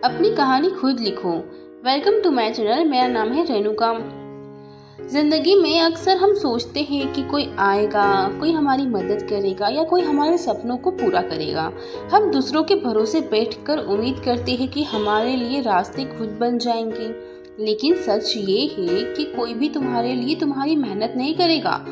अपनी कहानी खुद लिखो। Welcome to my channel. मेरा नाम है रेणुका। ज़िंदगी में अक्सर हम सोचते हैं कि कोई आएगा, कोई हमारी मदद करेगा या कोई हमारे सपनों को पूरा करेगा। हम दूसरों के भरोसे बैठकर उम्मीद करते हैं कि हमारे लिए रास्ते खुद बन जाएंगे, लेकिन सच ये है कि कोई भी तुम्हारे लिए तुम्हारी मेहनत नहीं करेगा।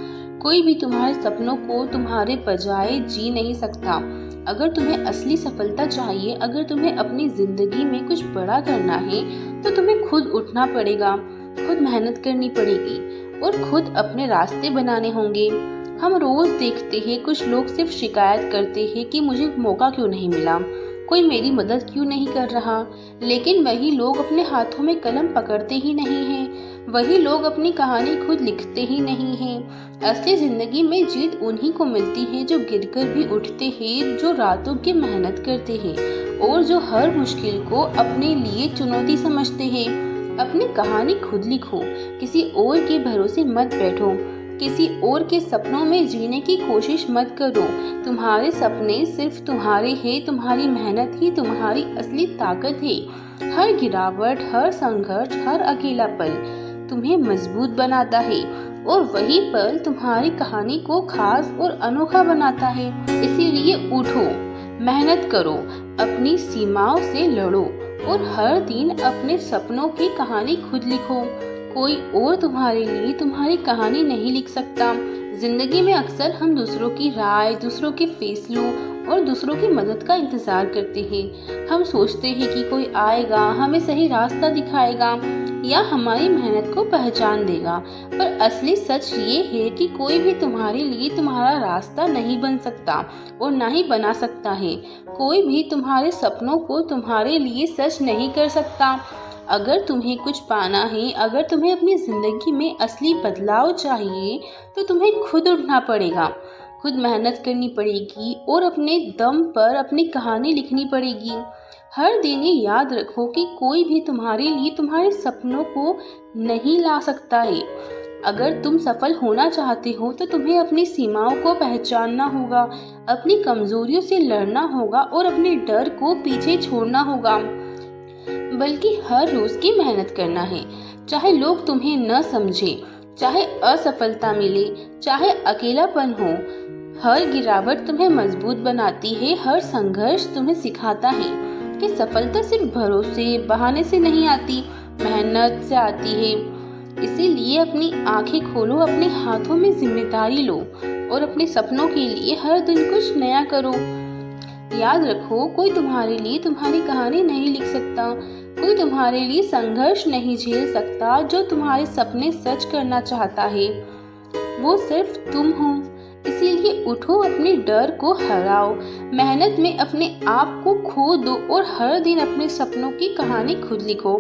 कोई भी तुम्हारे सपनों को तुम्हारे बजाय जी नहीं सकता। अगर तुम्हें असली सफलता चाहिए, अगर तुम्हें अपनी ज़िंदगी में कुछ बड़ा करना है, तो तुम्हें खुद उठना पड़ेगा, खुद मेहनत करनी पड़ेगी और खुद अपने रास्ते बनाने होंगे। हम रोज़ देखते हैं कुछ लोग सिर्फ शिकायत करते हैं कि मुझे मौका क्यों नहीं मिला, कोई मेरी मदद क्यों नहीं कर रहा। लेकिन वही लोग अपने हाथों में कलम पकड़ते ही नहीं हैं, वही लोग अपनी कहानी खुद लिखते ही नहीं हैं। असली ज़िंदगी में जीत उन्हीं को मिलती है जो गिरकर भी उठते हैं, जो रातों की मेहनत करते हैं और जो हर मुश्किल को अपने लिए चुनौती समझते हैं। अपनी कहानी खुद लिखो, किसी और के भरोसे मत बैठो, किसी और के सपनों में जीने की कोशिश मत करो। तुम्हारे सपने सिर्फ तुम्हारे हैं, तुम्हारी मेहनत ही तुम्हारी असली ताकत है। हर गिरावट, हर संघर्ष, हर अकेला पल तुम्हें मजबूत बनाता है और वही पल तुम्हारी कहानी को खास और अनोखा बनाता है। इसीलिए उठो, मेहनत करो, अपनी सीमाओं से लड़ो और हर दिन अपने सपनों की कहानी खुद लिखो। कोई और तुम्हारे लिए तुम्हारी कहानी नहीं लिख सकता। जिंदगी में अक्सर हम दूसरों की राय, दूसरों के फैसलों और दूसरों की मदद का इंतजार करते हैं। हम सोचते हैं कि कोई आएगा, हमें सही रास्ता दिखाएगा या हमारी मेहनत को पहचान देगा, पर असली सच ये है कि कोई भी तुम्हारे लिए तुम्हारा रास्ता नहीं बन सकता और ना ही बना सकता है। कोई भी तुम्हारे सपनों को तुम्हारे लिए सच नहीं कर सकता। अगर तुम्हें कुछ पाना है, अगर तुम्हें अपनी ज़िंदगी में असली बदलाव चाहिए, तो तुम्हें खुद उठना पड़ेगा, खुद मेहनत करनी पड़ेगी और अपने दम पर अपनी कहानी लिखनी पड़ेगी। हर दिन ये याद रखो कि कोई भी तुम्हारे लिए तुम्हारे सपनों को नहीं ला सकता है। अगर तुम सफल होना चाहते हो तो तुम्हें अपनी सीमाओं को पहचानना होगा, अपनी कमजोरियों से लड़ना होगा और अपने डर को पीछे छोड़ना होगा, बल्कि हर रोज की मेहनत करना है। चाहे लोग तुम्हें न समझे, चाहे असफलता मिले, चाहे अकेलापन हो, हर गिरावट तुम्हें मजबूत बनाती है। हर संघर्ष तुम्हें सिखाता है कि सफलता सिर्फ भरोसे, बहाने से नहीं आती, मेहनत से आती है। इसीलिए अपनी आंखें खोलो, अपने हाथों में जिम्मेदारी लो और अपने सपनों के लिए हर दिन कुछ नया करो। याद रखो, कोई तुम्हारे लिए तुम्हारी कहानी नहीं लिख सकता, कोई तुम्हारे लिए संघर्ष नहीं झेल सकता। जो तुम्हारे सपने सच करना चाहता है वो सिर्फ तुम हो। इसीलिए उठो, अपने डर को हराओ, मेहनत में अपने आप को खो दो और हर दिन अपने सपनों की कहानी खुद लिखो।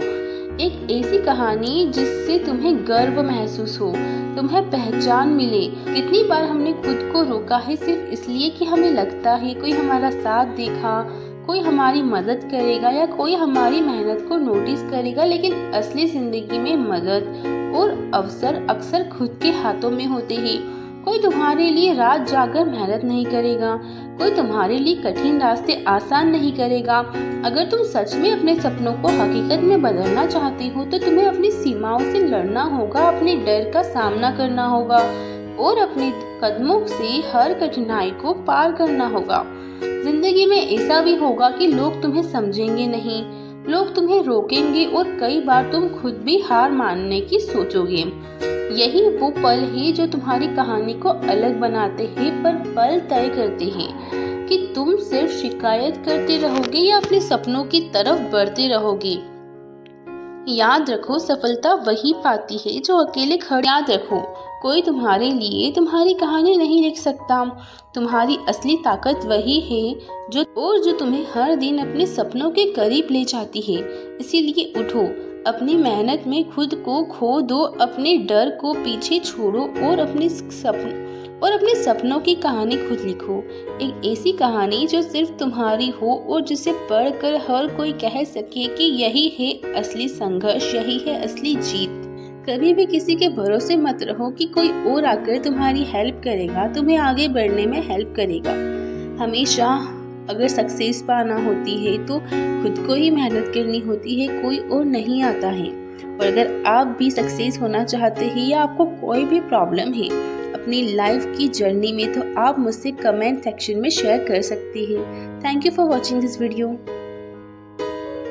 एक ऐसी कहानी जिससे तुम्हें गर्व महसूस हो, तुम्हें पहचान मिले। कितनी बार हमने खुद को रोका है सिर्फ इसलिए कि हमें लगता है कोई हमारा साथ देखा, कोई हमारी मदद करेगा या कोई हमारी मेहनत को नोटिस करेगा। लेकिन असली जिंदगी में मदद और अवसर अक्सर खुद के हाथों में होते हैं। कोई तुम्हारे लिए रात जाकर मेहनत नहीं करेगा, कोई तुम्हारे लिए कठिन रास्ते आसान नहीं करेगा। अगर तुम सच में अपने सपनों को हकीकत में बदलना चाहते हो तो तुम्हें अपनी सीमाओं से लड़ना होगा, अपने डर का सामना करना होगा और अपने कदमों से हर कठिनाई को पार करना होगा। जिंदगी में ऐसा भी होगा कि लोग तुम्हें समझेंगे नहीं, लोग तुम्हें रोकेंगे और कई बार तुम खुद भी हार मानने की सोचोगे। यही वो पल है जो तुम्हारी कहानी को अलग बनाते हैं, पर पल तय करते हैं कि तुम सिर्फ शिकायत करते रहोगे या अपने सपनों की तरफ बढ़ते रहोगे। याद रखो, सफलता वही पाती है जो अकेले खड़े। याद रखो, कोई तुम्हारे लिए तुम्हारी कहानी नहीं लिख सकता। तुम्हारी असली ताकत वही है जो तुम्हें हर दिन अपने सपनों के करीब ले जाती है। इसीलिए उठो, अपनी मेहनत में खुद को खो दो, अपने डर को पीछे छोड़ो और अपने सपनों की कहानी खुद लिखो। एक ऐसी कहानी जो सिर्फ तुम्हारी हो और जिसे पढ़कर हर कोई कह सके कि यही है असली संघर्ष, यही है असली जीत। कभी भी किसी के भरोसे मत रहो कि कोई और आकर तुम्हारी हेल्प करेगा, तुम्हें आगे बढ़ने में हेल्प करेगा। हमेशा अगर सक्सेस पाना होती है तो खुद को ही मेहनत करनी होती है, कोई और नहीं आता है। और अगर आप भी सक्सेस होना चाहते हैं या आपको कोई भी प्रॉब्लम है अपनी लाइफ की जर्नी में, तो आप मुझसे कमेंट सेक्शन में शेयर कर सकते हैं। Thank you for watching this video.